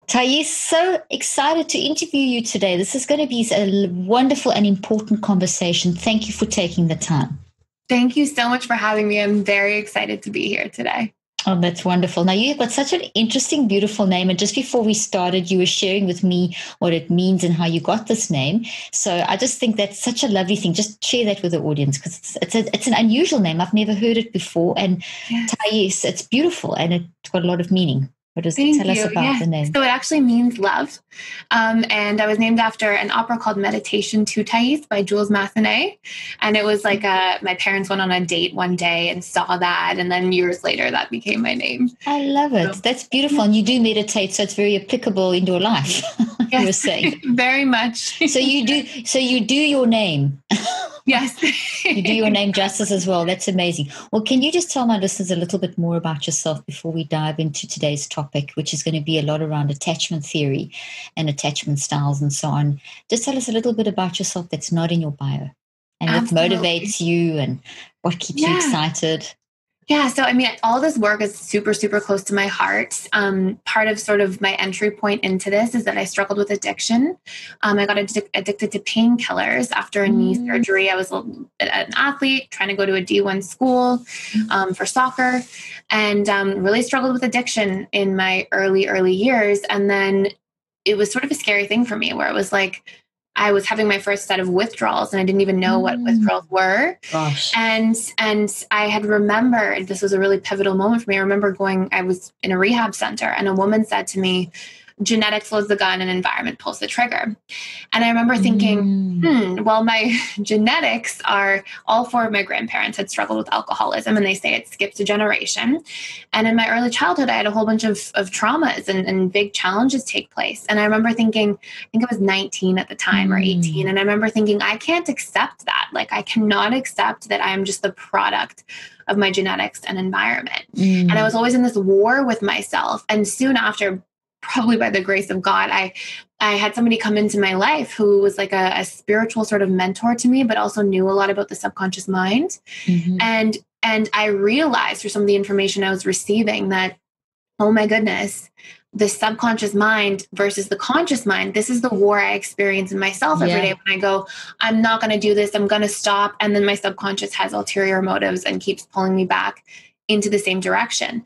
Thais, so excited to interview you today. This is going to be a wonderful and important conversation. Thank you for taking the time. Thank you so much for having me. I'm very excited to be here today. Oh, that's wonderful. Now, you've got such an interesting, beautiful name. And just before we started, you were sharing with me what it means and how you got this name. So I just think that's such a lovely thing. Just share that with the audience because it's an unusual name. I've never heard it before. And yes. Thais, it's beautiful and it's got a lot of meaning. Tell us about the name. So it actually means love. And I was named after an opera called Meditation to Thais by Jules Massenet. And it was like my parents went on a date one day and saw that. And then years later, that became my name. I love it. So, that's beautiful. And you do meditate, so it's very applicable in your life. Yes, you were saying. Very much. So you do your name. Yes. You do your name justice as well. That's amazing. Well, can you just tell my listeners a little bit more about yourself before we dive into today's topic, which is going to be a lot around attachment theory and attachment styles and so on. Just tell us a little bit about yourself that's not in your bio and Absolutely. What motivates you and what keeps you excited. Yeah. So, I mean, all this work is super, super close to my heart. Part of sort of my entry point into this is that I struggled with addiction. I got addicted to painkillers after a knee surgery. I was an athlete trying to go to a D1 school for soccer and really struggled with addiction in my early years. And then it was sort of a scary thing for me where it was like, I was having my first set of withdrawals and I didn't even know what withdrawals were. Gosh. And I had remembered, this was a really pivotal moment for me. I remember I was in a rehab center and a woman said to me, genetics loads the gun and environment pulls the trigger. And I remember thinking, well, my genetics are all four of my grandparents had struggled with alcoholism and they say it skips a generation. And in my early childhood, I had a whole bunch of traumas and big challenges take place. And I remember thinking, I think I was 19 at the time or 18. And I remember thinking, I can't accept that. Like, I cannot accept that I'm just the product of my genetics and environment. And I was always in this war with myself. And soon after, probably by the grace of God, I had somebody come into my life who was like a spiritual sort of mentor to me, but also knew a lot about the subconscious mind. And I realized through some of the information I was receiving that, oh my goodness, the subconscious mind versus the conscious mind, this is the war I experience in myself every day when I go, I'm not going to do this, I'm going to stop. And then my subconscious has ulterior motives and keeps pulling me back into the same direction.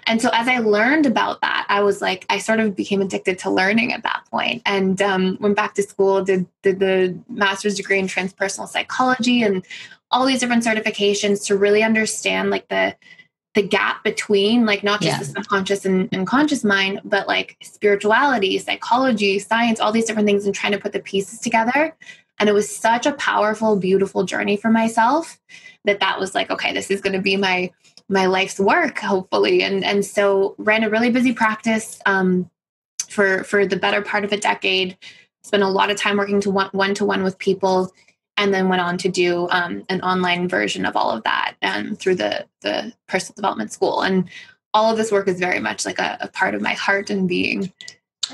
And so as I learned about that, I was like, I sort of became addicted to learning at that point and went back to school, did the master's degree in transpersonal psychology and all these different certifications to really understand like the gap between like not just the subconscious and conscious mind, but like spirituality, psychology, science, all these different things and trying to put the pieces together. And it was such a powerful, beautiful journey for myself that was like, okay, this is going to be my life's work, hopefully. And so ran a really busy practice for the better part of a decade, spent a lot of time working one-to-one with people, and then went on to do an online version of all of that through the personal development school. And all of this work is very much like a part of my heart and being.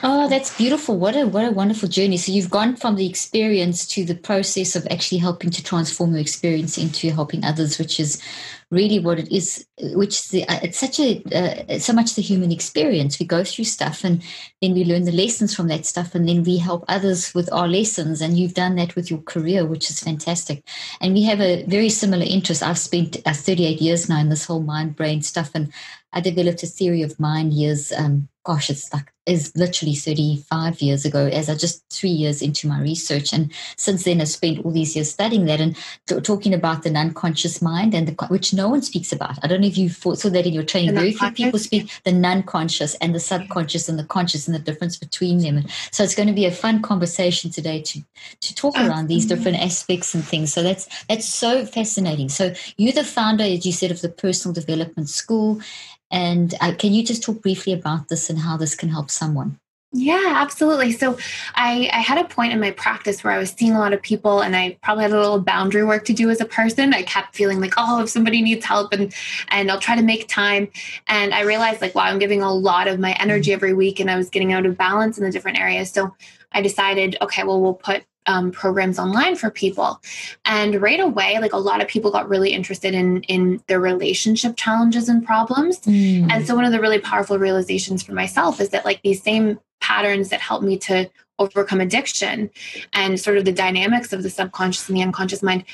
Oh, that's beautiful. What a wonderful journey. So you've gone from the experience to the process of actually helping to transform your experience into helping others, which is really what it is, it's so much the human experience. We go through stuff and then we learn the lessons from that stuff and then we help others with our lessons. And you've done that with your career, which is fantastic. And we have a very similar interest. I've spent 38 years now in this whole mind-brain stuff, and I developed a theory of mind years, is literally 35 years ago, as I just 3 years into my research. And since then, I've spent all these years studying that and talking about the unconscious mind, which no one speaks about. I don't know if you saw that in your training. Very few people speak the non-conscious and the subconscious and the conscious and the difference between them. And so it's going to be a fun conversation today to talk around these different aspects and things. So that's so fascinating. So you're the founder, as you said, of the Personal Development School. And can you just talk briefly about this and how this can help someone? Yeah, absolutely. So I had a point in my practice where I was seeing a lot of people and I probably had a little boundary work to do as a person. I kept feeling like, oh, if somebody needs help and I'll try to make time. And I realized like, wow, I'm giving a lot of my energy every week and I was getting out of balance in the different areas. So I decided, okay, well, we'll put programs online for people. And right away, like a lot of people got really interested in their relationship challenges and problems. And so one of the really powerful realizations for myself is that like these same patterns that help me to overcome addiction and sort of the dynamics of the subconscious and the unconscious mind,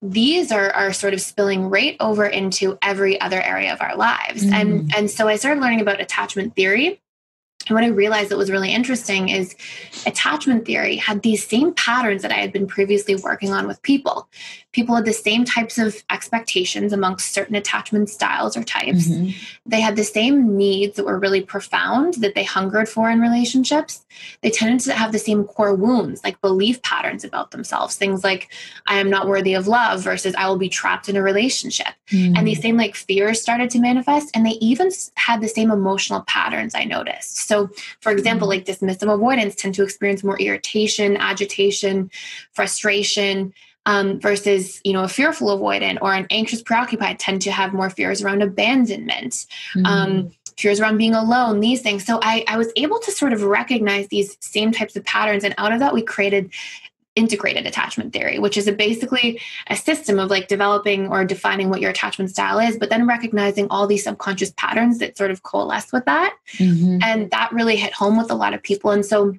these are sort of spilling right over into every other area of our lives. And so I started learning about attachment theory. And what I realized that was really interesting is attachment theory had these same patterns that I had been previously working on with people. People had the same types of expectations amongst certain attachment styles or types. They had the same needs that were really profound that they hungered for in relationships. They tended to have the same core wounds, like belief patterns about themselves. Things like, I am not worthy of love versus I will be trapped in a relationship. And these same like fears started to manifest. And they even had the same emotional patterns I noticed. So for example, like dismissive avoidants tend to experience more irritation, agitation, frustration, versus, a fearful avoidant or an anxious preoccupied tend to have more fears around abandonment, fears around being alone, these things. So I was able to sort of recognize these same types of patterns. And out of that, we created integrated attachment theory, which is basically a system of like developing or defining what your attachment style is, but then recognizing all these subconscious patterns that sort of coalesce with that. And that really hit home with a lot of people. And so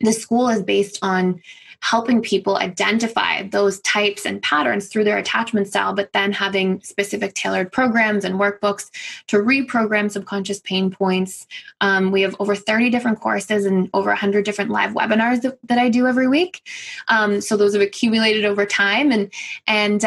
the school is based on helping people identify those types and patterns through their attachment style, but then having specific tailored programs and workbooks to reprogram subconscious pain points. We have over 30 different courses and over 100 different live webinars that I do every week. So those have accumulated over time. And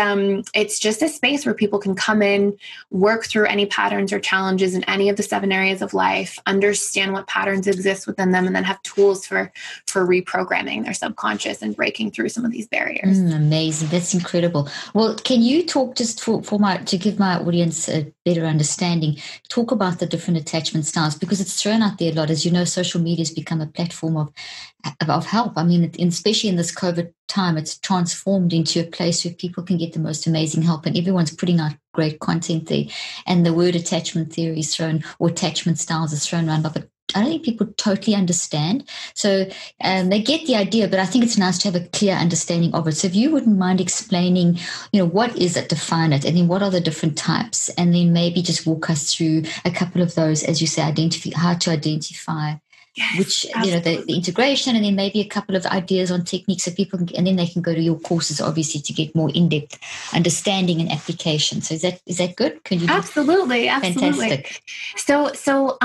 it's just a space where people can come in, work through any patterns or challenges in any of the 7 areas of life, understand what patterns exist within them, and then have tools for reprogramming their subconscious and breaking through some of these barriers. Amazing. That's incredible. Well, can you talk just to give my audience a better understanding, talk about the different attachment styles, because it's thrown out there a lot. As you know, social media has become a platform of help. I mean, especially in this COVID time, it's transformed into a place where people can get the most amazing help, and everyone's putting out great content there. And the word attachment theory is thrown, or attachment styles is thrown around, but I don't think people totally understand. So they get the idea, but I think it's nice to have a clear understanding of it. So if you wouldn't mind explaining, what is it, define it, and then what are the different types, and then maybe just walk us through a couple of those, as you say, how to identify. Yes, which, the integration, and then maybe a couple of ideas on techniques so people can, and then they can go to your courses, obviously, to get more in-depth understanding and application. So is that good? Can you? Absolutely. Fantastic. So,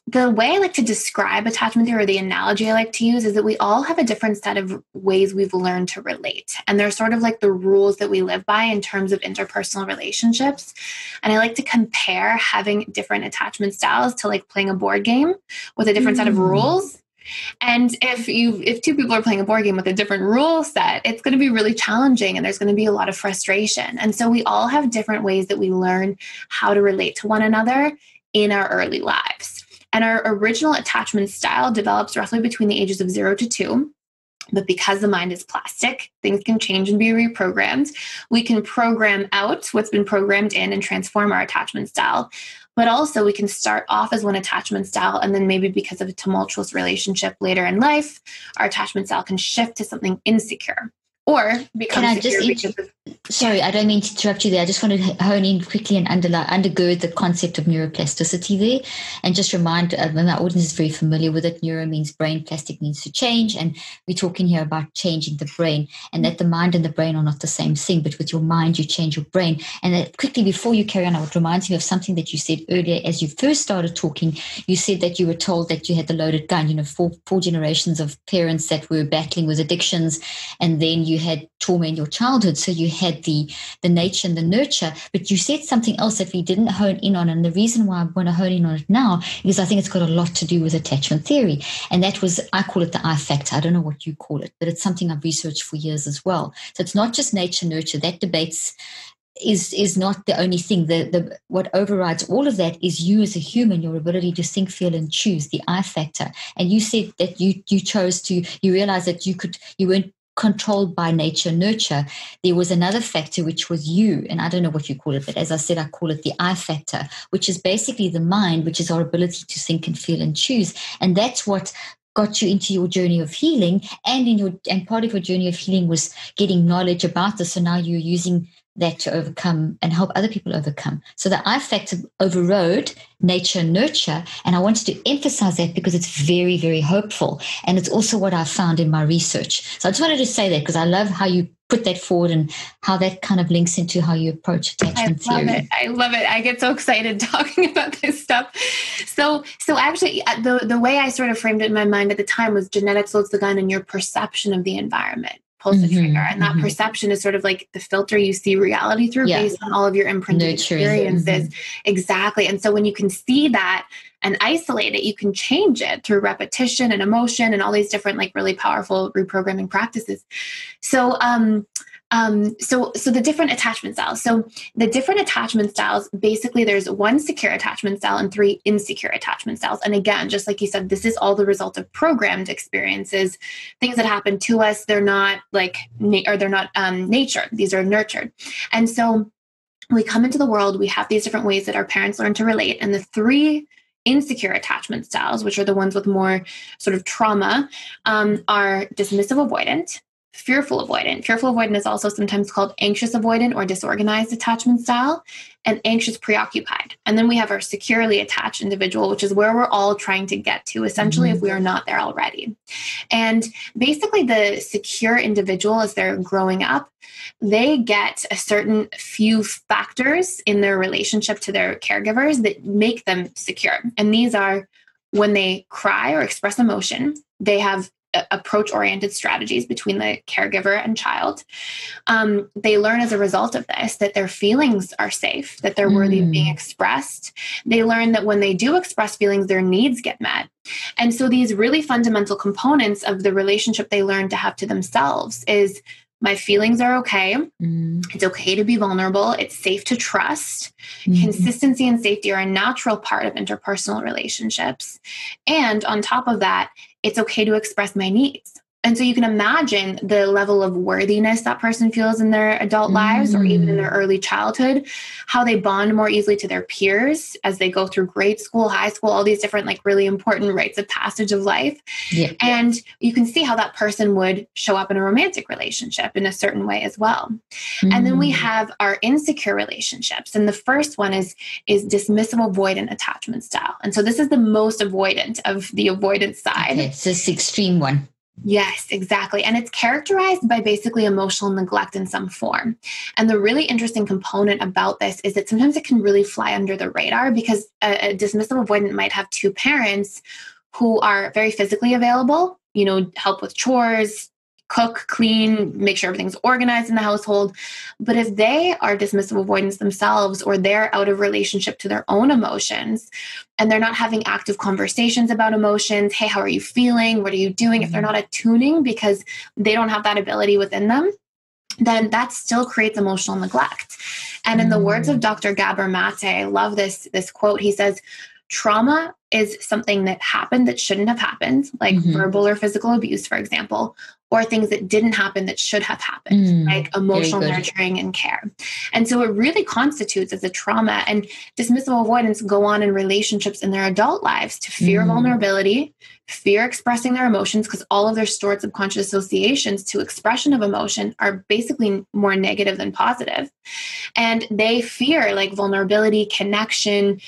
the way I like to describe attachment theory, or the analogy I like to use, is that we all have a different set of ways we've learned to relate. And they're sort of like the rules that we live by in terms of interpersonal relationships. And I like to compare having different attachment styles to like playing a board game with a different set of rules. And if two people are playing a board game with a different rule set, it's going to be really challenging, and there's going to be a lot of frustration. And so we all have different ways that we learn how to relate to one another in our early lives. And our original attachment style develops roughly between the ages of 0 to 2. But because the mind is plastic, things can change and be reprogrammed. We can program out what's been programmed in and transform our attachment style. But also we can start off as one attachment style, and then maybe because of a tumultuous relationship later in life, our attachment style can shift to something insecure. Or become Sorry, I don't mean to interrupt you there. I just want to hone in quickly and undergird the concept of neuroplasticity there, and just remind my audience is very familiar with it. Neuro means brain, plastic means to change, and we're talking here about changing the brain, and that the mind and the brain are not the same thing, but with your mind you change your brain. And that quickly, before you carry on, it reminds me of something that you said earlier as you first started talking. You said that you were told that you had the loaded gun, four generations of parents that were battling with addictions, and then you had trauma in your childhood, so you had the nature and the nurture. But you said something else that we didn't hone in on, and the reason why I want to hone in on it now is I think it's got a lot to do with attachment theory, and that was, I call it the I factor. I don't know what you call it, but it's something I've researched for years as well. So it's not just nature nurture. That debates is not the only thing. The what overrides all of that is you as a human, your ability to think, feel, and choose, the I factor. And you said that you realized that you weren't controlled by nature nurture. There was another factor, which was you, and I don't know what you call it, but as I said, I call it the I factor, which is basically the mind, which is our ability to think and feel and choose. And that's what got you into your journey of healing, and part of your journey of healing was getting knowledge about this. So now you're using that to overcome and help other people overcome. So the I factor overrode nature and nurture. And I wanted to emphasize that because it's very, very hopeful. And it's also what I found in my research. So I just wanted to say that because I love how you put that forward and how that kind of links into how you approach attachment theory. I love it. I get so excited talking about this stuff. So actually the way I sort of framed it in my mind at the time was genetics loads the gun and your perception of the environment pulls the trigger. And that perception is sort of like the filter you see reality through based on all of your imprinted experiences. Exactly. And so when you can see that and isolate it, you can change it through repetition and emotion and all these different like really powerful reprogramming practices. So the different attachment styles. So the different attachment styles, basically there's one secure attachment style and 3 insecure attachment styles. And again, just like you said, this is all the result of programmed experiences, things that happen to us. They're not like, they're not nature. These are nurtured. And so we come into the world, we have these different ways that our parents learn to relate. And the 3 insecure attachment styles, which are the ones with more sort of trauma, are dismissive avoidant, fearful avoidant. Fearful avoidant is also sometimes called anxious avoidant or disorganized attachment style, and anxious preoccupied. And then we have our securely attached individual, which is where we're all trying to get to, essentially, if we are not there already. And basically the secure individual, as they're growing up, they get a certain few factors in their relationship to their caregivers that make them secure. And these are when they cry or express emotion, they have approach-oriented strategies between the caregiver and child. They learn as a result of this that their feelings are safe, that they're worthy of being expressed. They learn that when they do express feelings, their needs get met. And so these really fundamental components of the relationship they learn to have to themselves is my feelings are okay. It's okay to be vulnerable. It's safe to trust. Consistency and safety are a natural part of interpersonal relationships. And on top of that, it's okay to express my needs. And so you can imagine the level of worthiness that person feels in their adult lives or even in their early childhood, how they bond more easily to their peers as they go through grade school, high school, all these different like really important rites of passage of life. And you can see how that person would show up in a romantic relationship in a certain way as well. And then we have our insecure relationships. And the first one is dismissive avoidant attachment style. And so this is the most avoidant of the avoidance side. Okay, so it's the extreme one. Yes, exactly. And it's characterized by basically emotional neglect in some form. And the really interesting component about this is that sometimes it can really fly under the radar because a dismissive avoidant might have 2 parents who are very physically available, help with chores, cook, clean, make sure everything's organized in the household. But if they are dismissive avoidants themselves, or they're out of relationship to their own emotions, and they're not having active conversations about emotions, hey, how are you feeling? What are you doing? If they're not attuning because they don't have that ability within them, then that still creates emotional neglect. And in the words of Dr. Gabor Mate, I love this quote. He says, trauma is something that happened that shouldn't have happened, like verbal or physical abuse, for example, or things that didn't happen that should have happened, like emotional nurturing and care. And so it really constitutes as a trauma. And dismissive avoidants go on in relationships in their adult lives to fear vulnerability, fear expressing their emotions, because all of their stored subconscious associations to expression of emotion are basically more negative than positive. And they fear like vulnerability, connection,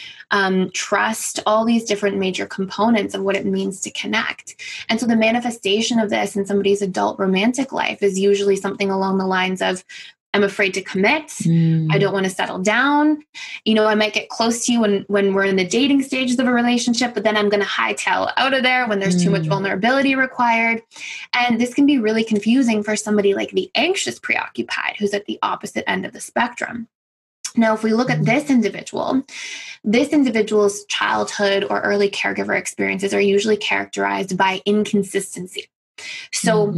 trust, all these different major components of what it means to connect. And so the manifestation of this in somebody's adult romantic life is usually something along the lines of, I'm afraid to commit. I don't want to settle down. I might get close to you when we're in the dating stages of a relationship, but then I'm going to hightail out of there when there's too much vulnerability required. And this can be really confusing for somebody like the anxious preoccupied, who's at the opposite end of the spectrum. Now, if we look at this individual's childhood or early caregiver experiences are usually characterized by inconsistency. So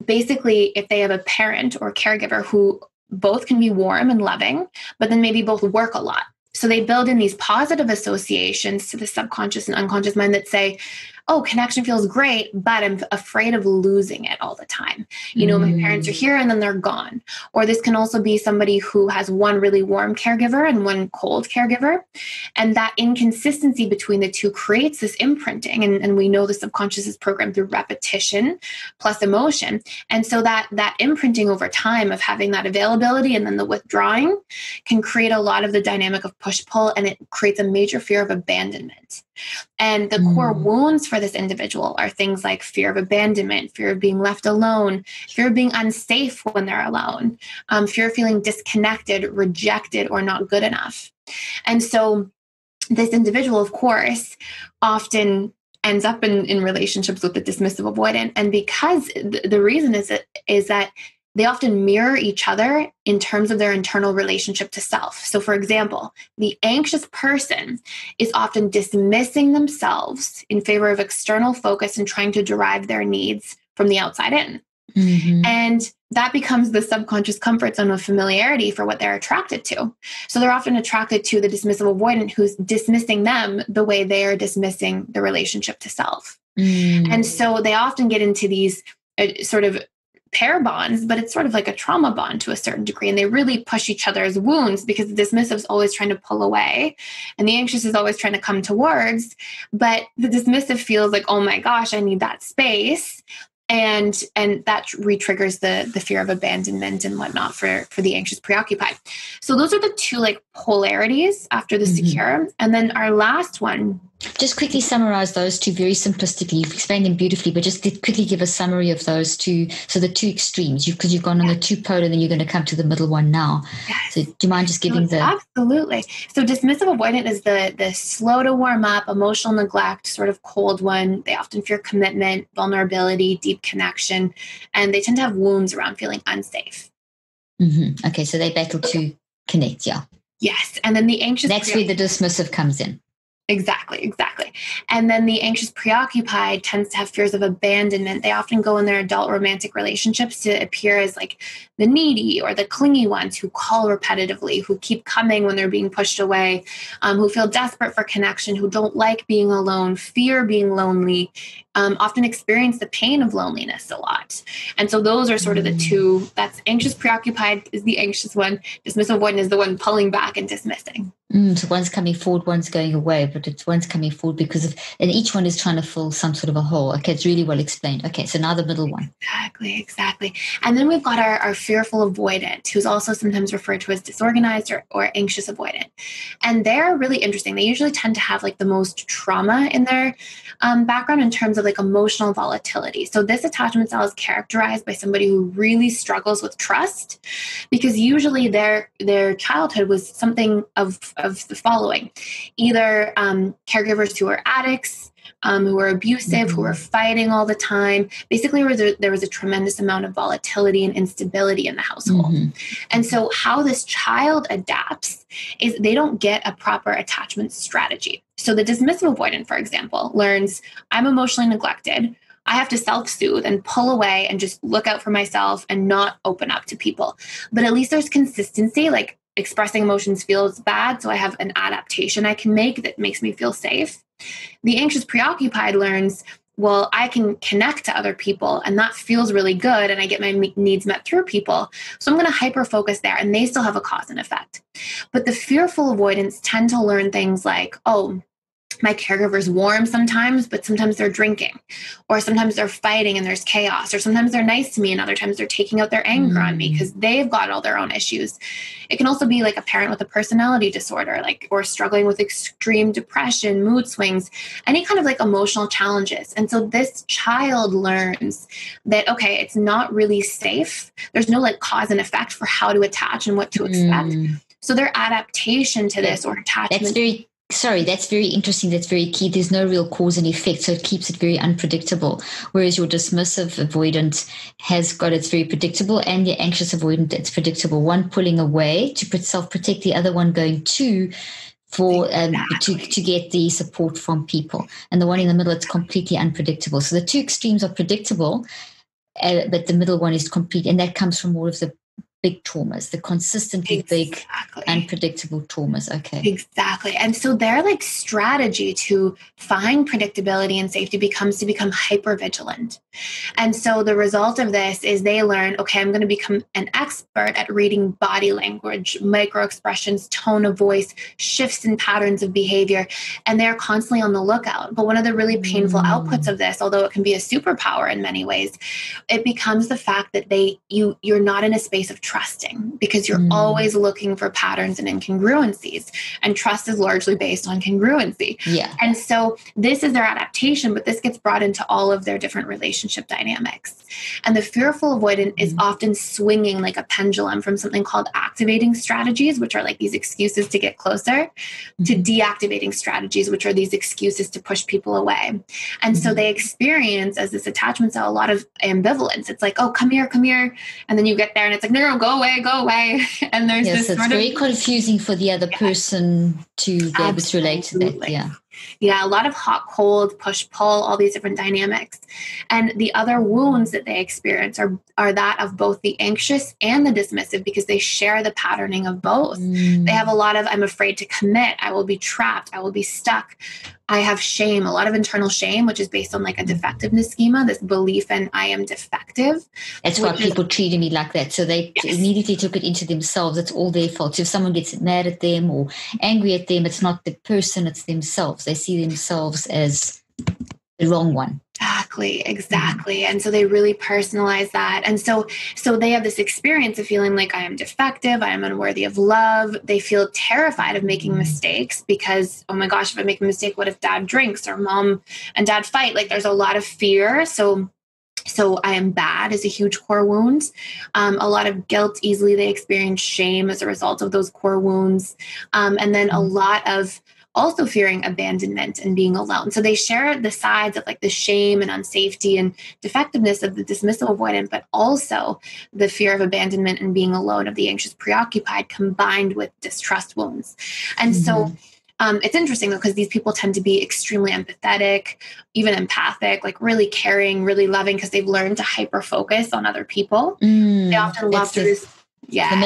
basically, if they have a parent or caregiver who both can be warm and loving, but then maybe both work a lot. So they build in these positive associations to the subconscious and unconscious mind that say, oh, connection feels great, but I'm afraid of losing it all the time. You know, my parents are here and then they're gone. Or this can also be somebody who has one really warm caregiver and one cold caregiver. And that inconsistency between the two creates this imprinting. And we know the subconscious is programmed through repetition plus emotion. And so that imprinting over time of having that availability and then the withdrawing can create a lot of the dynamic of push-pull, and it creates a major fear of abandonment. And the core wounds for this individual are things like fear of abandonment, fear of being left alone, fear of being unsafe when they're alone, fear of feeling disconnected, rejected, or not good enough. And so this individual, of course, often ends up in relationships with the dismissive avoidant. And because the reason is that they often mirror each other in terms of their internal relationship to self. So for example, the anxious person is often dismissing themselves in favor of external focus and trying to derive their needs from the outside in. And that becomes the subconscious comfort zone of familiarity for what they're attracted to. So they're often attracted to the dismissive avoidant who's dismissing them the way they are dismissing the relationship to self. And so they often get into these sort of pair bonds, but it's sort of like a trauma bond to a certain degree. And they really push each other's wounds because the dismissive is always trying to pull away and the anxious is always trying to come towards. But the dismissive feels like, oh my gosh, I need that space. And that re-triggers the fear of abandonment and whatnot for the anxious preoccupied. So those are the two like polarities after the secure. And then our last one. Just quickly summarize those two very simplistically. You've explained them beautifully, but just quickly give a summary of those two. So the two extremes, because you've gone on the two polar, then you're going to come to the middle one now. So do you mind just giving Absolutely. So dismissive avoidant is the slow to warm up, emotional neglect, sort of cold one. They often fear commitment, vulnerability, deep connection, and they tend to have wounds around feeling unsafe. Okay, so they battle to connect, yeah. Yes, and then the anxious... That's where the dismissive comes in. Exactly. And then the anxious preoccupied tends to have fears of abandonment. They often go in their adult romantic relationships to appear as like the needy or the clingy ones who call repetitively, who keep coming when they're being pushed away, who feel desperate for connection, who don't like being alone, fear being lonely, often experience the pain of loneliness a lot. And so those are sort of the two. That's anxious preoccupied is the anxious one. Dismissive avoidant is the one pulling back and dismissing. So one's coming forward, one's going away, but one's coming forward because of, and each one is trying to fill some sort of a hole. Okay, it's really well explained. Okay, so now the middle one. Exactly. And then we've got our fearful avoidant, who's also sometimes referred to as disorganized or anxious avoidant. And they're really interesting. They usually tend to have like the most trauma in their background in terms of like emotional volatility. So this attachment style is characterized by somebody who really struggles with trust, because usually their childhood was something of the following: either caregivers who are addicts, who were abusive, who were fighting all the time. Basically, there was a tremendous amount of volatility and instability in the household. And so how this child adapts is they don't get a proper attachment strategy. So the dismissive avoidant, for example, learns, I'm emotionally neglected. I have to self-soothe and pull away and just look out for myself and not open up to people. But at least there's consistency, like expressing emotions feels bad, so I have an adaptation I can make that makes me feel safe. The anxious preoccupied learns, well, I can connect to other people and that feels really good and I get my needs met through people. So I'm going to hyper-focus there, and they still have a cause and effect. But the fearful avoidants tend to learn things like, oh, my caregiver's warm sometimes, but sometimes they're drinking, or sometimes they're fighting and there's chaos, or sometimes they're nice to me and other times they're taking out their anger on me because they've got all their own issues. It can also be like a parent with a personality disorder, like, or struggling with extreme depression, mood swings, any kind of like emotional challenges. And so this child learns that, okay, it's not really safe. There's no like cause and effect for how to attach and what to expect. So their adaptation to this or attachment... That's very interesting. That's very key. There's no real cause and effect, so it keeps it very unpredictable. Whereas your dismissive avoidant has got, it's very predictable, and the anxious avoidant, it's predictable. One pulling away to self-protect, the other one going to get the support from people. And the one in the middle, it's completely unpredictable. So the two extremes are predictable, but the middle one is complete, and that comes from all of the big traumas, the consistently big, unpredictable traumas. Okay. Exactly. And so their like strategy to find predictability and safety becomes to become hypervigilant. And so the result of this is they learn, okay, I'm going to become an expert at reading body language, micro expressions, tone of voice, shifts in patterns of behavior. And they're constantly on the lookout. But one of the really painful outputs of this, although it can be a superpower in many ways, it becomes the fact that you're not in a space of trusting, because you're always looking for patterns and incongruencies. And trust is largely based on congruency. Yeah. And so this is their adaptation, but this gets brought into all of their different relationship dynamics. And the fearful avoidant is often swinging like a pendulum from something called activating strategies, which are like these excuses to get closer, to deactivating strategies, which are these excuses to push people away. And so they experience, as this attachment style, a lot of ambivalence. It's like, oh, come here. And then you get there and it's like, no, go away. And there's this it's very confusing for the other person to be able to relate to that. Yeah, a lot of hot, cold, push, pull, all these different dynamics. And the other wounds that they experience are that of both the anxious and the dismissive, because they share the patterning of both. They have a lot of, I'm afraid to commit, I will be trapped, I will be stuck. I have shame, a lot of internal shame, which is based on like a defectiveness schema, this belief in I am defective. That's why people treated me like that. So they immediately took it into themselves. It's all their fault. So if someone gets mad at them or angry at them, it's not the person, it's themselves. They see themselves as the wrong one. Exactly. And so they really personalize that. And so they have this experience of feeling like I am defective, I am unworthy of love. They feel terrified of making mistakes because, oh my gosh, if I make a mistake, what if dad drinks or mom and dad fight? Like there's a lot of fear. So I am bad is a huge core wound. A lot of guilt, easily they experience shame as a result of those core wounds. And then a lot of also fearing abandonment and being alone. So they share the sides of like the shame and unsafety and defectiveness of the dismissal avoidant, but also the fear of abandonment and being alone of the anxious preoccupied, combined with distrust wounds. And so it's interesting though, because these people tend to be extremely empathetic, even empathic, like really caring, really loving, because they've learned to hyper focus on other people. They often love through this. Yeah. The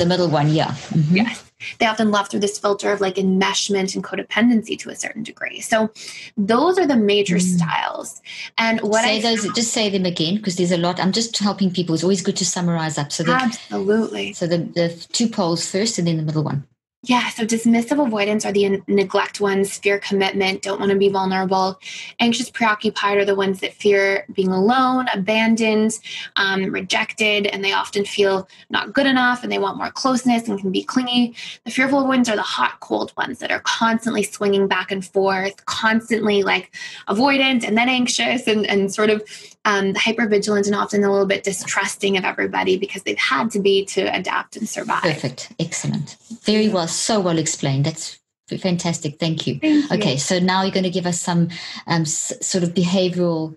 middle one. Yeah. Yes. They often love through this filter of like enmeshment and codependency to a certain degree. So those are the major styles. And what just say them again, because there's a lot. I'm just helping people. It's always good to summarize up. So absolutely. So the two poles first and then the middle one. Yeah, so dismissive avoidants are the neglect ones, fear commitment, don't want to be vulnerable. Anxious preoccupied are the ones that fear being alone, abandoned, rejected, and they often feel not good enough and they want more closeness and can be clingy. The fearful avoidants are the hot, cold ones that are constantly swinging back and forth, constantly like avoidant and then anxious and sort of hypervigilant and often a little bit distrusting of everybody because they've had to be to adapt and survive. Perfect. Excellent. Very well. So well explained. That's fantastic. Thank you. Thank you. Okay. So now you're going to give us some sort of behavioral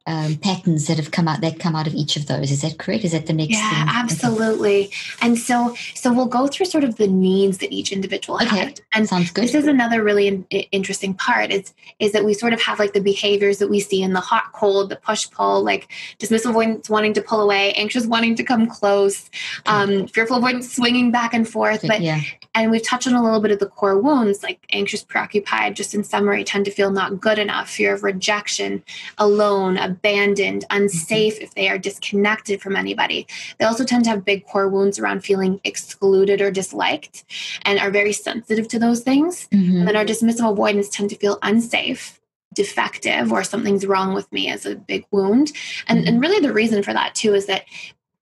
patterns that come out of each of those. Is that correct? Is that the next thing? Yeah, absolutely. Okay. And so we'll go through sort of the needs that each individual has. And sounds good. This is another really interesting part is that we sort of have like the behaviors that we see in the hot, cold, the push, pull, like dismissive avoidance wanting to pull away, anxious wanting to come close, fearful avoidance swinging back and forth. And we've touched on a little bit of the core wounds, like anxious, preoccupied, just in summary, tend to feel not good enough, fear of rejection, alone, abandoned, unsafe if they are disconnected from anybody. They also tend to have big core wounds around feeling excluded or disliked and are very sensitive to those things. And then our dismissive avoidants tend to feel unsafe, defective, or something's wrong with me as a big wound. And really the reason for that too is that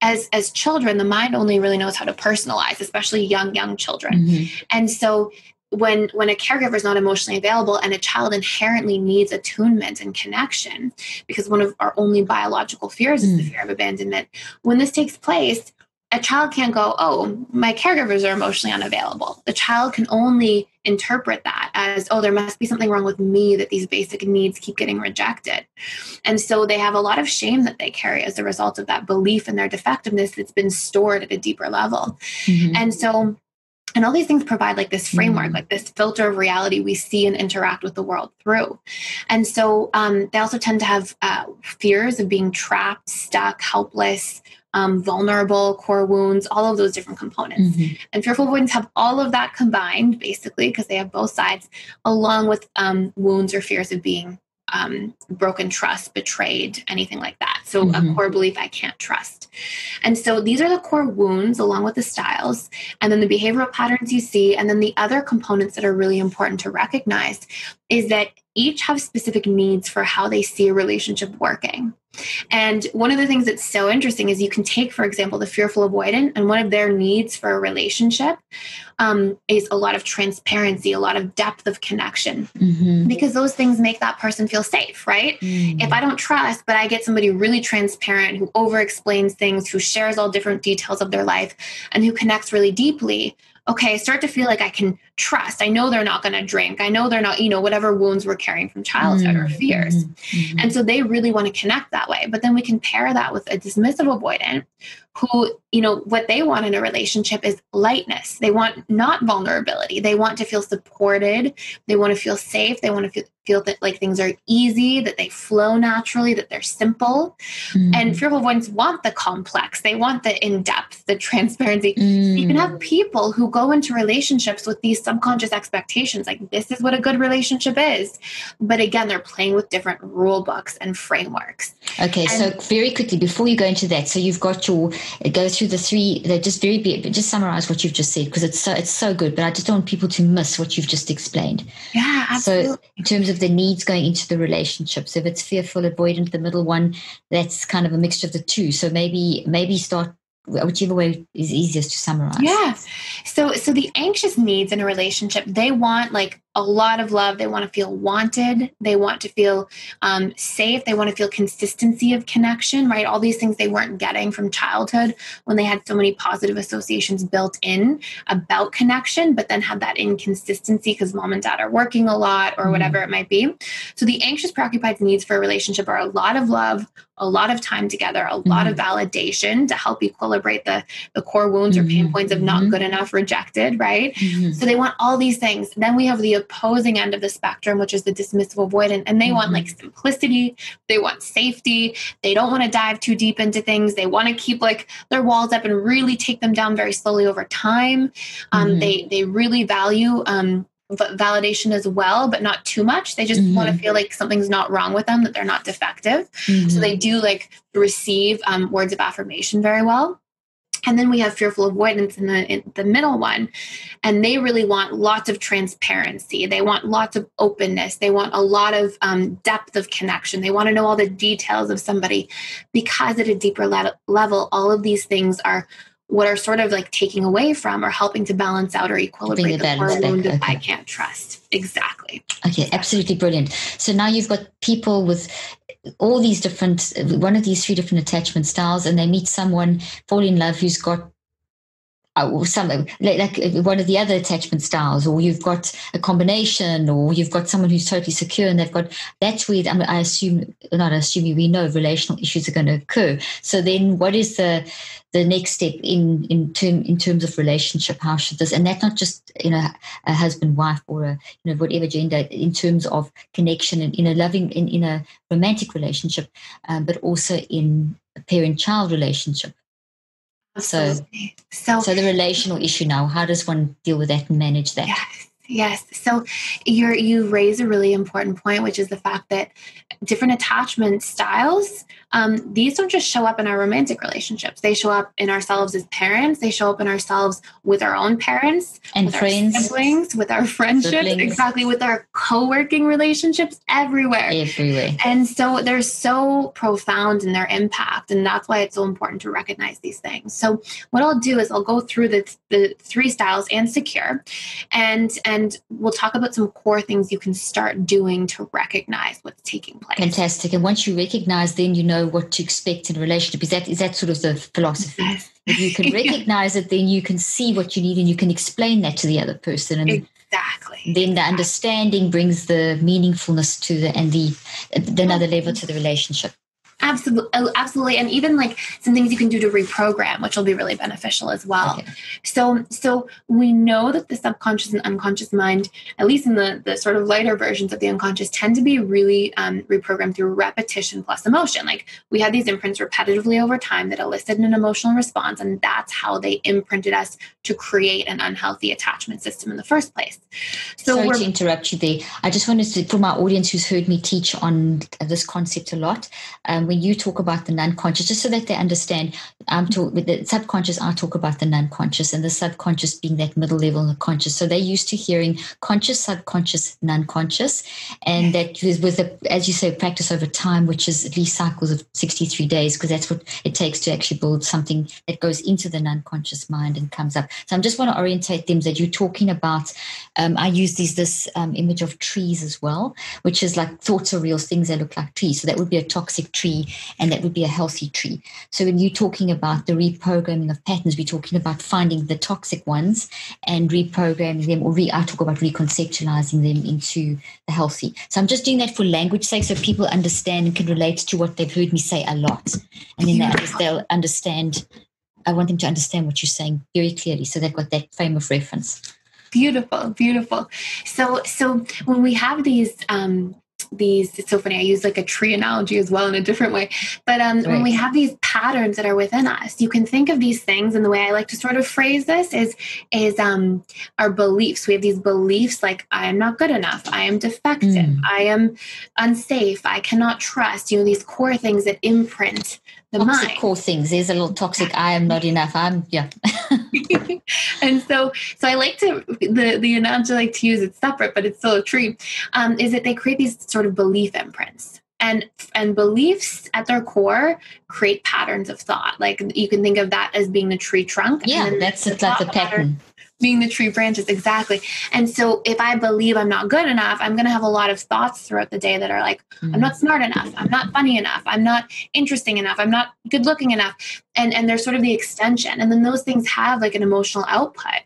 as children, the mind only really knows how to personalize, especially young children. And so when a caregiver is not emotionally available and a child inherently needs attunement and connection, because one of our only biological fears is the fear of abandonment, when this takes place, a child can't go, oh, my caregivers are emotionally unavailable. The child can only interpret that as, oh, there must be something wrong with me that these basic needs keep getting rejected. And so they have a lot of shame that they carry as a result of that belief in their defectiveness that's been stored at a deeper level. And all these things provide like this framework, like this filter of reality we see and interact with the world through. And so they also tend to have fears of being trapped, stuck, helpless, vulnerable, core wounds, all of those different components. And fearful avoidants have all of that combined, basically, because they have both sides, along with wounds or fears of being broken trust, betrayed, anything like that. So a core belief, I can't trust. And so these are the core wounds along with the styles, and then the behavioral patterns you see. And then the other components that are really important to recognize is that each have specific needs for how they see a relationship working. And one of the things that's so interesting is you can take, for example, the fearful avoidant, and one of their needs for a relationship is a lot of transparency, a lot of depth of connection, because those things make that person feel safe, right? If I don't trust, but I get somebody really transparent who over-explains things, who shares all different details of their life, and who connects really deeply, okay, I start to feel like I can trust. I know they're not going to drink. I know they're not, whatever wounds we're carrying from childhood or fears. And so they really want to connect that way. But then we can pair that with a dismissive avoidant who, what they want in a relationship is lightness. They want not vulnerability. They want to feel supported. They want to feel safe. They want to feel that like things are easy, that they flow naturally, that they're simple. And fearful avoidants want the complex. They want the in-depth, the transparency. You can have people who go into relationships with these subconscious expectations, like this is what a good relationship is. But again, they're playing with different rule books and frameworks. Okay, so very quickly, before you go into that, so you've got go through the three, just summarize what you've just said, because it's so good, but I just don't want people to miss what you've just explained. Yeah, absolutely. So in terms of the needs going into the relationship, so if it's fearful avoidant, the middle one, that's kind of a mixture of the two. So maybe start whichever way is easiest to summarize. Yeah. So the anxious needs in a relationship, they want like a lot of love. They want to feel wanted. They want to feel safe. They want to feel consistency of connection, right? All these things they weren't getting from childhood when they had so many positive associations built in about connection, but then had that inconsistency because mom and dad are working a lot or whatever it might be. So the anxious preoccupied needs for a relationship are a lot of love, a lot of time together, a lot of validation to help equilibrate the core wounds or pain points of not good enough, rejected, right? So they want all these things. Then we have the opposing end of the spectrum, which is the dismissive avoidant, and they want like simplicity. They want safety. They don't want to dive too deep into things. They want to keep like their walls up and really take them down very slowly over time. They really value validation as well, but not too much. They just want to feel like something's not wrong with them, that they're not defective. So they do like receive words of affirmation very well. And then we have fearful avoidance in the middle one. And they really want lots of transparency. They want lots of openness. They want a lot of depth of connection. They want to know all the details of somebody, because at a deeper level, all of these things are what are sort of like taking away from or helping to balance out or equilibrate the core wound of I can't trust. Exactly. Okay, absolutely brilliant. So now you've got people with all these different, one of these three different attachment styles, and they meet someone, fall in love, who's got some like one of the other attachment styles, or you've got a combination, or you've got someone who's totally secure, and they've got, that's where we know relational issues are going to occur. So then what is the next step in terms of relationship? How should this, and that's not just a husband, wife, or a whatever gender, in terms of connection and in a loving, in a romantic relationship, but also in a parent-child relationship. Absolutely. So the relational issue now, how does one deal with that and manage that? Yes. So you raise a really important point, which is the fact that different attachment styles, these don't just show up in our romantic relationships. They show up in ourselves as parents. They show up in ourselves with our own parents, and with friends, our siblings, with our friendships, exactly, with our co-working relationships, everywhere. And so they're so profound in their impact, and that's why it's so important to recognize these things. So what I'll do is I'll go through the three styles and secure, and we'll talk about some core things you can start doing to recognize what's taking place. Fantastic. And once you recognize, then you know what to expect in a relationship. Is that sort of the philosophy? Yes. If you can recognize it, then you can see what you need and you can explain that to the other person. And exactly. Then the understanding brings the meaningfulness to the another level to the relationship. Absolutely. Absolutely. And even like some things you can do to reprogram, which will be really beneficial as well. Okay. So we know that the subconscious and unconscious mind, at least in the sort of lighter versions of the unconscious, tend to be really reprogrammed through repetition plus emotion. Like we had these imprints repetitively over time that elicited an emotional response. And that's how they imprinted us to create an unhealthy attachment system in the first place. So sorry to interrupt you there. I just wanted to, for my audience who's heard me teach on this concept a lot, when you talk about the non-conscious, just so that they understand, with the subconscious, I talk about the non-conscious, and the subconscious being that middle level of the conscious. So they're used to hearing conscious, subconscious, non-conscious, and that with as you say, practice over time, which is at least cycles of 63 days, because that's what it takes to actually build something that goes into the non-conscious mind and comes up. So I just want to orientate them that you're talking about. I use this image of trees as well, which is like thoughts are real, things that look like trees. So that would be a toxic tree, and that would be a healthy tree. So when you're talking about the reprogramming of patterns, we're talking about finding the toxic ones and reprogramming them, or I talk about reconceptualizing them into the healthy. So I'm just doing that for language sake, so people understand and can relate to what they've heard me say a lot, and then they'll understand. I want them to understand what you're saying very clearly, so they've got that frame of reference. Beautiful, beautiful. So when we have these, it's so funny. I use like a tree analogy as well in a different way. But when we have these patterns that are within us, you can think of these things. And the way I like to sort of phrase this is our beliefs. We have these beliefs like, I am not good enough. I am defective. I am unsafe. I cannot trust, these core things that imprint the toxic mind. Core things. There's a little toxic. I am not enough. And so I like to, the analogy I like to use, it's separate, but it's still a tree, is that they create these sort of belief imprints. And beliefs at their core create patterns of thought. Like you can think of that as being the tree trunk. Yeah, that's like the pattern. Being the tree branches, exactly. And so if I believe I'm not good enough, I'm going to have a lot of thoughts throughout the day that are like, I'm not smart enough. I'm not funny enough. I'm not interesting enough. I'm not good looking enough. And they're sort of the extension. And then those things have like an emotional output.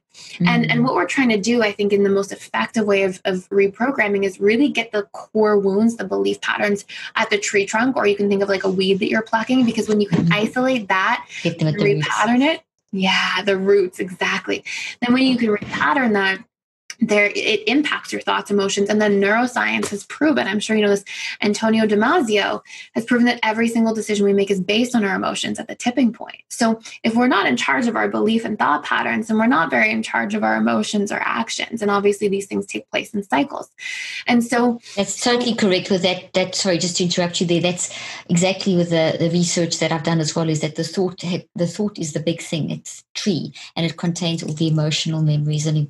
And what we're trying to do, I think, in the most effective way of reprogramming is really get the core wounds, the belief patterns at the tree trunk, or you can think of like a weed that you're plucking, because when you can isolate that and repattern it, yeah, the roots, exactly. Then when you can repattern that, it impacts your thoughts, emotions. And then neuroscience has proven, I'm sure you know this, Antonio Damasio has proven that every single decision we make is based on our emotions at the tipping point. So if we're not in charge of our belief and thought patterns, then we're not very in charge of our emotions or actions. And obviously these things take place in cycles. And so that's totally correct with that. Sorry, just to interrupt you there. That's exactly with the research that I've done as well, is that the thought is the big thing. It's tree, and it contains all the emotional memories and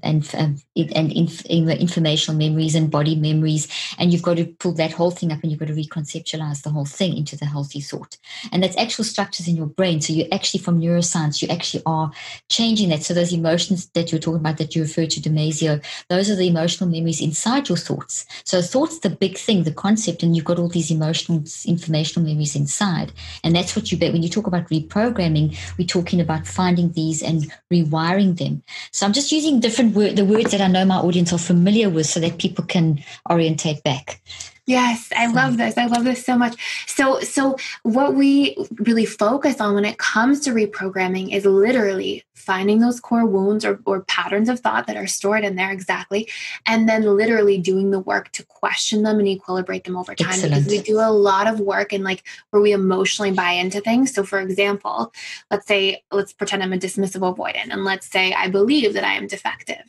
informational memories and body memories, and you've got to pull that whole thing up, and you've got to reconceptualize the whole thing into the healthy thought. And that's actual structures in your brain. So you actually, from neuroscience, you actually are changing that. So those emotions that you're talking about, that you refer to Damasio, those are the emotional memories inside your thoughts. So thoughts, the big thing, the concept, and you've got all these emotional, informational memories inside. And that's what when you talk about reprogramming, we're talking about finding these and rewiring them. So I'm just using the words that I know my audience are familiar with, so that people can orientate back. Yes, I love this. I love this so much. So what we really focus on when it comes to reprogramming is literally finding those core wounds or patterns of thought that are stored in there, exactly, and then literally doing the work to question them and equilibrate them over time. Excellent. Because we do a lot of work in like where we emotionally buy into things. So for example, let's pretend I'm a dismissive avoidant, and let's say I believe that I am defective.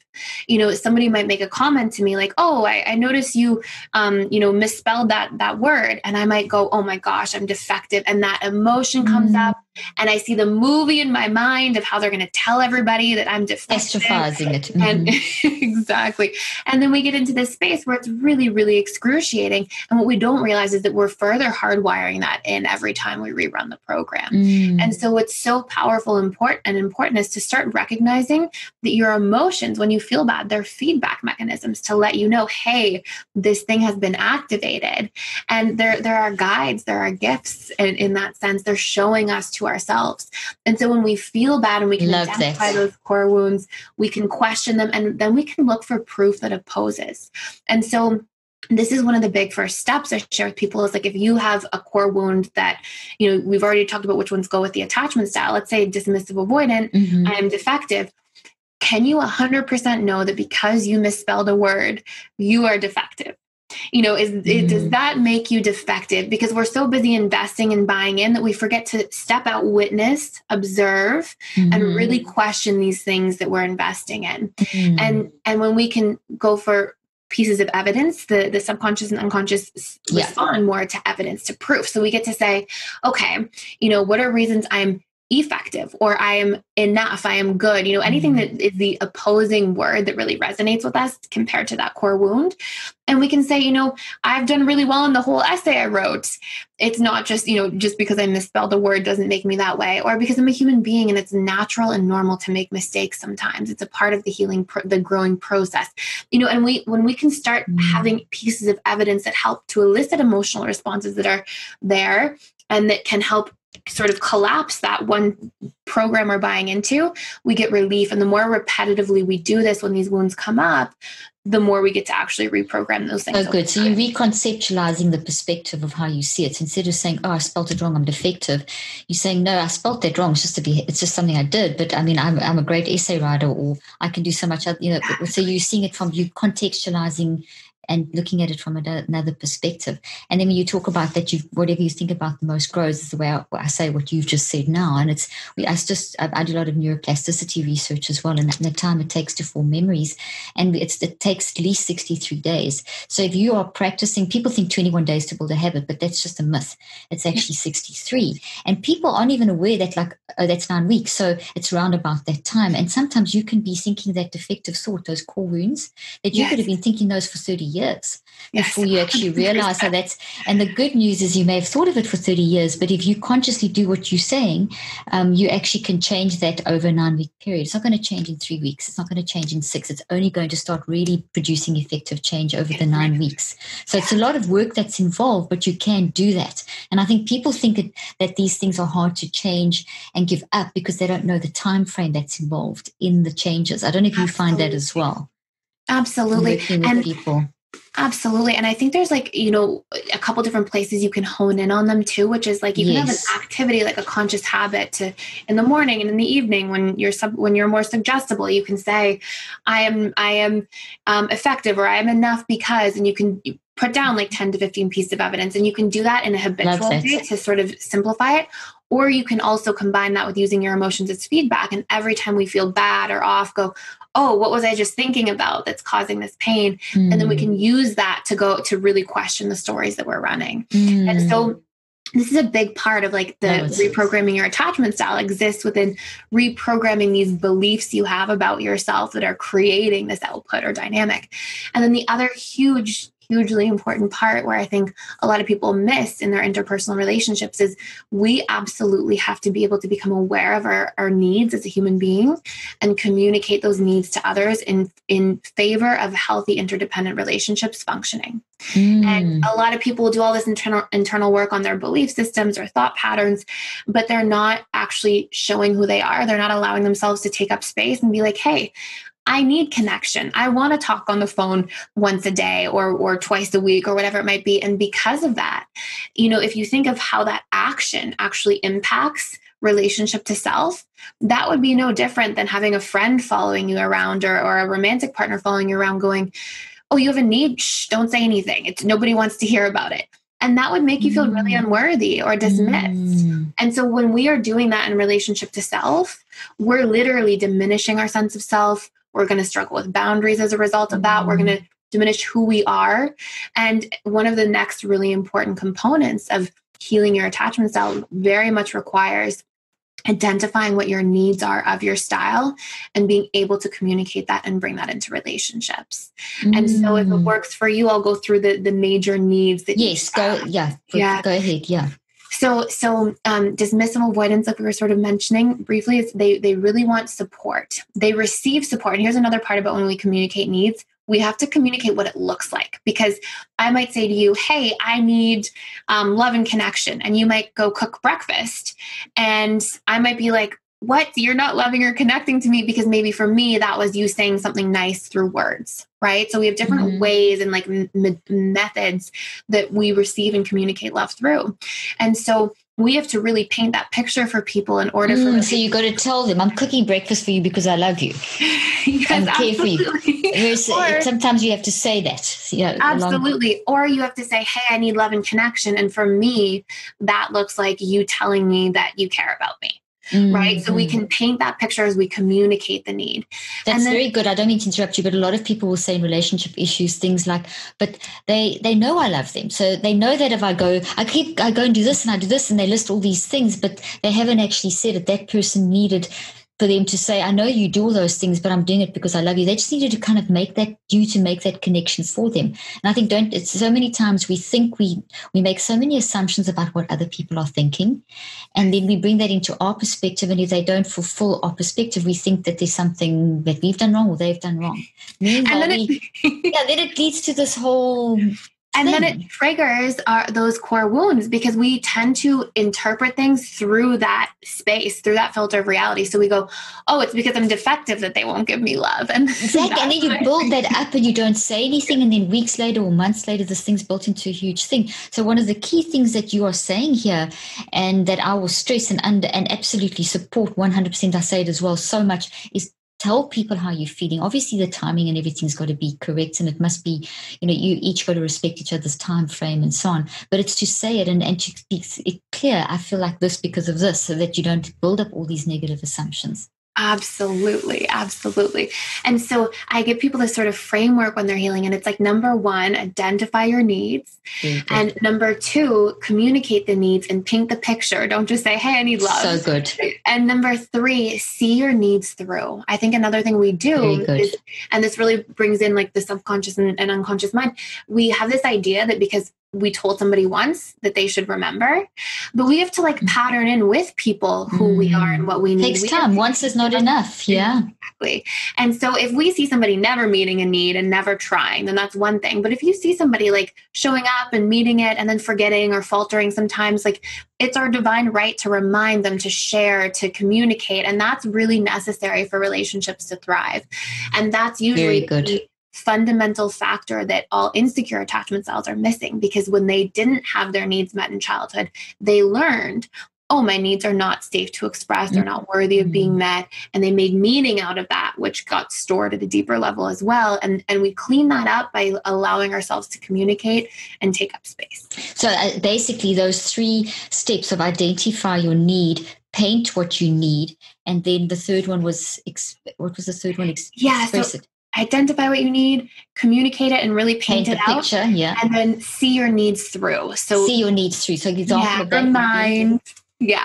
Somebody might make a comment to me like, oh, I notice you, misspelled that word. And I might go, oh my gosh, I'm defective. And that emotion comes up, and I see the movie in my mind of how they're going to tell everybody that I'm defective. Catastrophizing it. And exactly. And then we get into this space where it's really, really excruciating. And what we don't realize is that we're further hardwiring that in every time we rerun the program. And so what's so powerful and important is to start recognizing that your emotions, when you feel bad, they're feedback mechanisms to let you know, hey, this thing has been activated. And there are guides, there are gifts in that sense. They're showing us to ourselves. And so when we feel bad and we can identify those core wounds, we can question them, and then we can look for proof that opposes. And so this is one of the big first steps I share with people is like, if you have a core wound that, we've already talked about which ones go with the attachment style. Let's say dismissive avoidant, I am defective. Can you 100% know that because you misspelled a word, you are defective? Does that make you defective? Because we're so busy investing and buying in that we forget to step out, witness, observe, and really question these things that we're investing in. And when we can go for pieces of evidence, the subconscious and unconscious respond more to evidence, to proof. So we get to say, okay, what are reasons I'm effective, or I am enough, I am good, anything that is the opposing word that really resonates with us compared to that core wound. And we can say, I've done really well in the whole essay I wrote. It's not just, just because I misspelled a word doesn't make me that way, or because I'm a human being and it's natural and normal to make mistakes sometimes. It's a part of the healing, the growing process, and when we can start having pieces of evidence that help to elicit emotional responses that are there and that can help sort of collapse that one program we're buying into, we get relief. And the more repetitively we do this when these wounds come up, the more we get to actually reprogram those things. Oh, good. So you're reconceptualizing the perspective of how you see it. Instead of saying, oh, I spelt it wrong, I'm defective, you're saying, no, I spelt that wrong. It's just something I did. But I mean, I'm a great essay writer, or I can do so much, so you're seeing it from, you contextualizing and looking at it from another perspective. And then when you talk about that, whatever you think about the most grows, is the way I say what you've just said now. And I do a lot of neuroplasticity research as well, and the time it takes to form memories, and it takes at least 63 days. So if you are practicing, people think 21 days to build a habit, but that's just a myth. It's actually 63. And people aren't even aware that, like, oh, that's 9 weeks. So it's around about that time. And sometimes you can be thinking that defective thought, those core wounds, that you could have been thinking those for 30 years before you actually realize how that's. And the good news is you may have thought of it for 30 years, but if you consciously do what you're saying, you actually can change that over a 9-week period. It's not going to change in 3 weeks. It's not going to change in 6. It's only going to start really producing effective change over the 9 weeks. So it's a lot of work that's involved, but you can do that. And I think people think that these things are hard to change and give up because they don't know the time frame that's involved in the changes. I don't know if you find that as well. Absolutely. Working with people. Absolutely. And I think there's a couple different places you can hone in on them too, which is like you can have an activity, like a conscious habit to in the morning and in the evening when you're more suggestible, you can say, I am effective, or I am enough because, and you can put down like 10 to 15 pieces of evidence, and you can do that in a habitual way to sort of simplify it. Or you can also combine that with using your emotions as feedback. And every time we feel bad or off, go, oh, what was I just thinking about that's causing this pain? And then we can use that to go to really question the stories that we're running. And so this is a big part of like the reprogramming your attachment style exists within reprogramming these beliefs you have about yourself that are creating this output or dynamic. And then the other hugely important part where I think a lot of people miss in their interpersonal relationships is we absolutely have to be able to become aware of our needs as a human being and communicate those needs to others in favor of healthy interdependent relationships functioning. And a lot of people will do all this internal work on their belief systems or thought patterns, but they're not actually showing who they are. They're not allowing themselves to take up space and be like, hey, I need connection. I want to talk on the phone once a day or twice a week or whatever it might be. And because of that, if you think of how that action actually impacts relationship to self, that would be no different than having a friend following you around or a romantic partner following you around going, oh, you have a need? Shh, don't say anything. Nobody wants to hear about it. And that would make you feel really unworthy or dismissed. And so when we are doing that in relationship to self, we're literally diminishing our sense of self. We're going to struggle with boundaries as a result of that. We're going to diminish who we are. And one of the next really important components of healing your attachment style very much requires identifying what your needs are of your style and being able to communicate that and bring that into relationships. And so if it works for you, I'll go through the major needs that go ahead. So dismissive avoidance, like we were sort of mentioning briefly, is they really want support. They receive support. And here's another part about when we communicate needs. We have to communicate what it looks like, because I might say to you, hey, I need love and connection. And you might go cook breakfast. And I might be like, what? You're not loving or connecting to me, because maybe for me, that was you saying something nice through words, right? So we have different ways and like methods that we receive and communicate love through. And so we have to really paint that picture for people in order for So you got to tell them, I'm cooking breakfast for you because I love you. Yes, and care for you. Or, sometimes you have to say that. Absolutely. Or you have to say, hey, I need love and connection. And for me, that looks like you telling me that you care about me. Right. So we can paint that picture as we communicate the need. That's very good. I don't mean to interrupt you, but a lot of people will say in relationship issues, things like, but they know I love them. So they know that if I go and do this and I do this, and they list all these things, but they haven't actually said it. That person needed for them to say, I know you do all those things, but I'm doing it because I love you. They just needed to kind of make that connection for them. And I think it's so many times we think we make so many assumptions about what other people are thinking. And then we bring that into our perspective. And if they don't fulfill our perspective, we think that there's something that we've done wrong or they've done wrong. Meanwhile, then it leads to this whole... And then it triggers those core wounds, because we tend to interpret things through that space, through that filter of reality. So we go, oh, it's because I'm defective that they won't give me love. And exactly. And then you build that up and you don't say anything. And then weeks later or months later, this thing's built into a huge thing. So one of the key things that you are saying here, and that I will stress and absolutely support 100%, I say it as well so much, is tell people how you're feeling. Obviously, the timing and everything's got to be correct, and it must be, you each got to respect each other's time frame and so on. But it's to say it and to be it clear, I feel like this because of this, so that you don't build up all these negative assumptions. Absolutely. Absolutely. And so I give people this sort of framework when they're healing. And it's like, number one, identify your needs. And number two, communicate the needs and paint the picture. Don't just say, hey, I need love. So good. And number three, see your needs through. I think another thing we do is, and this really brings in like the subconscious and unconscious mind, we have this idea that because we told somebody once that they should remember, but we have to like pattern in with people who we are and what we need. Takes time. Once is not enough. Yeah, exactly. And so if we see somebody never meeting a need and never trying, then that's one thing. But if you see somebody like showing up and meeting it and then forgetting or faltering sometimes, like it's our divine right to remind them, to share, to communicate. And that's really necessary for relationships to thrive. And that's usually the fundamental factor that all insecure attachment styles are missing, because when they didn't have their needs met in childhood, they learned, oh, my needs are not safe to express, they're not worthy of being met, and they made meaning out of that, which got stored at a deeper level as well. And we clean that up by allowing ourselves to communicate and take up space. So basically those 3 steps of identify your need, paint what you need, and then the third one was what was the third one? Express it. Identify what you need, communicate it, and really paint it out. Picture, and then see your needs through. So see your needs through. So example of that.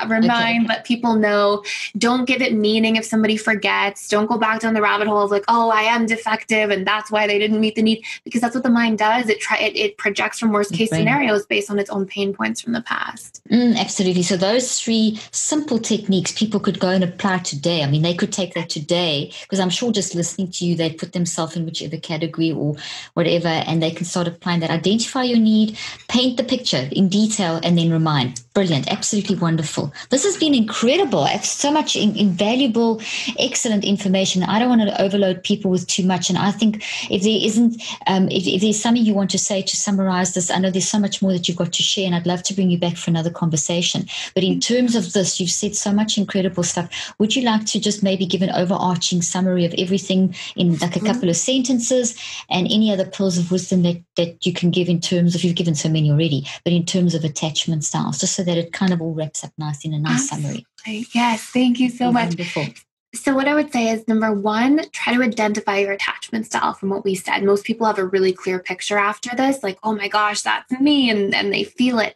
Remind, let people know. Don't give it meaning if somebody forgets. Don't go back down the rabbit hole of like, oh, I am defective and that's why they didn't meet the need, because that's what the mind does. It projects from worst case scenarios based on its own pain points from the past. Absolutely. So those 3 simple techniques people could go and apply today. I mean, they could take that today, because I'm sure just listening to you, they put themselves in whichever category or whatever, and they can start applying that. Identify your need, paint the picture in detail, and then remind. Brilliant. Absolutely wonderful. This has been incredible. It's so much invaluable, excellent information. I don't want to overload people with too much. And I think if there isn't, if there's something you want to say to summarize this, I know there's so much more that you've got to share, and I'd love to bring you back for another conversation. But in terms of this, you've said so much incredible stuff. Would you like to just maybe give an overarching summary of everything in like a couple of sentences, and any other pearls of wisdom that you can give in terms of, you've given so many already, but in terms of attachment styles, just so that it kind of all wraps up nice in a nice summary. Yes, thank you so much. Wonderful. So what I would say is, number one, try to identify your attachment style from what we said. Most people have a really clear picture after this, like, oh my gosh, that's me, and they feel it.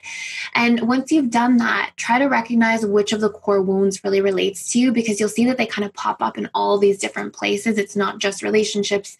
And once you've done that, try to recognize which of the core wounds really relates to you, because you'll see that they kind of pop up in all these different places. It's not just relationships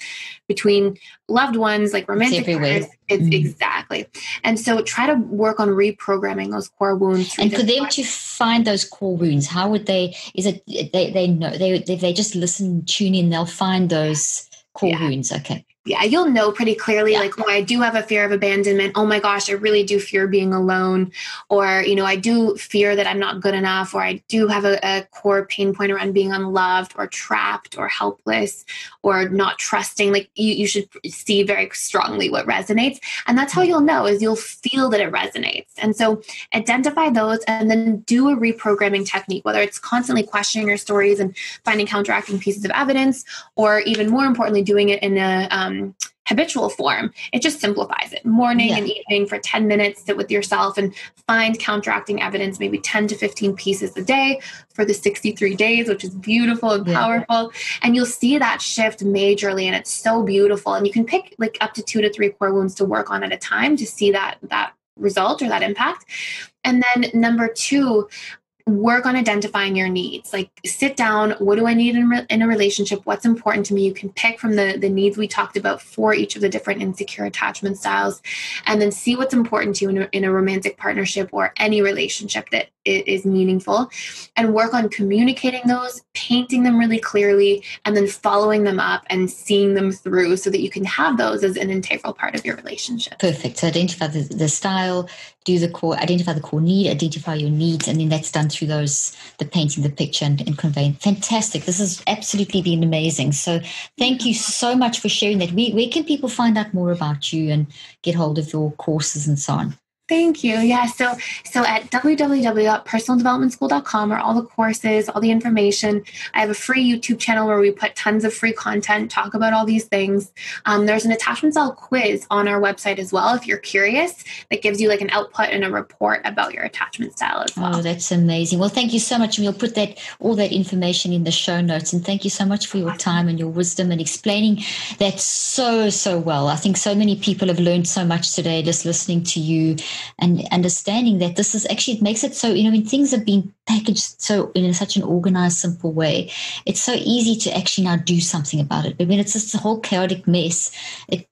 between loved ones, like romantic partners. It's exactly. And so try to work on reprogramming those core wounds. And for them to find those core wounds, how would they, is it, they know, if they just listen, tune in, they'll find those core wounds. Okay. Yeah, you'll know pretty clearly, like, oh, I do have a fear of abandonment. Oh my gosh, I really do fear being alone. Or, you know, I do fear that I'm not good enough, or I do have a core pain point around being unloved or trapped or helpless or not trusting. Like you should see very strongly what resonates. And that's how you'll know, is you'll feel that it resonates. And so identify those and then do a reprogramming technique, whether it's constantly questioning your stories and finding counteracting pieces of evidence, or even more importantly, doing it in a habitual form. It just simplifies it. Morning and evening for 10 minutes, sit with yourself and find counteracting evidence, maybe 10 to 15 pieces a day for the 63 days, which is beautiful and powerful. And you'll see that shift majorly. And it's so beautiful. And you can pick like up to 2 to 3 core wounds to work on at a time to see that result or that impact. And then number 2, work on identifying your needs. Like sit down, what do I need in a relationship? What's important to me? You can pick from the needs we talked about for each of the different insecure attachment styles, and then see what's important to you in a romantic partnership or any relationship that is meaningful, and work on communicating those, painting them really clearly, and then following them up and seeing them through so that you can have those as an integral part of your relationship. Perfect. So identify the style, identify the core need, identify your needs, and then that's done through the painting the picture and conveying. Fantastic. This has absolutely been amazing. So thank you so much for sharing that. Where can people find out more about you and get hold of your courses and so on? Thank you. Yeah. So at www.personaldevelopmentschool.com are all the courses, all the information. I have a free YouTube channel where we put tons of free content, talk about all these things. There's an attachment style quiz on our website as well, if you're curious, that gives you like an output and a report about your attachment style as well. Oh, that's amazing. Well, thank you so much. And we'll put all that information in the show notes. And thank you so much for your time and your wisdom and explaining that so well. I think so many people have learned so much today just listening to you, and understanding that this is actually, it makes it so, when things have been packaged so in such an organized, simple way, it's so easy to actually now do something about it. But when it's just a whole chaotic mess,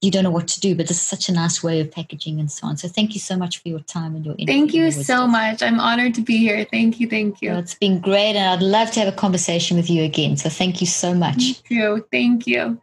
you don't know what to do. But this is such a nice way of packaging and so on. So thank you so much for your time and your input. Thank you so much. I'm honored to be here. Thank you. Well, it's been great. And I'd love to have a conversation with you again. So thank you so much. Me too. Thank you.